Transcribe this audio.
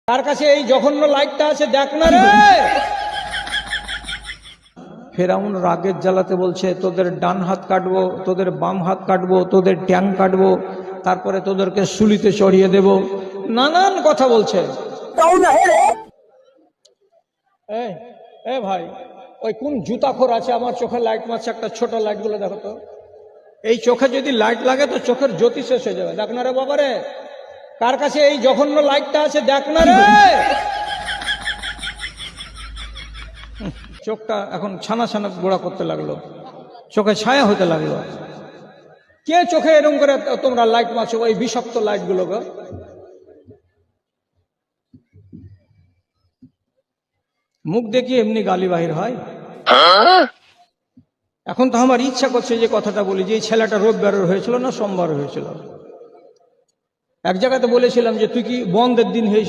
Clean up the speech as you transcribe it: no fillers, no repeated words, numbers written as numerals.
তার কাছে এই জঘন্য লাইটটা আছে, দেখ না রে। ফেরাউন রাগের জ্বালাতে বলছে, তোদের ডান হাত কাটবো, তোদের বাম হাত কাটবো, তোদের ট্যাং কাটবো, তারপরে তোদেরকে শুলিতে চড়িয়ে দেব, নানান কথা বলছে। এ ভাই, ওই কোন জুতাখোর আছে আমার চোখে লাইট মারছে, একটা ছোট লাইট গুলো দেখো তো। এই চোখে যদি লাইট লাগে তো চোখের জ্যোতি শেষ হয়ে যাবে। দেখ না রে বাবা রে, কার কাছে এই জঘন্য লাইটটা আছে, দেখ না রে। চোখটা এখন ছানা ছানা গোড়া করতে লাগলো, চোখে ছায়া হতে লাগলো। কে চোখে এরকম করে তোমরা লাইট মারছো, ওই বিষাক্ত লাইট গুলো গো? মুখ দেখিয়ে এমনি গালি বাহির হয়? এখন তো আমার ইচ্ছা করছে যে কথাটা বলি, যে এই ছেলেটা রোববার হয়েছিল না সোমবার হয়েছিল। এক জায়গাতে বলেছিলাম যে তুই কি বন্ধের দিন হয়েছিল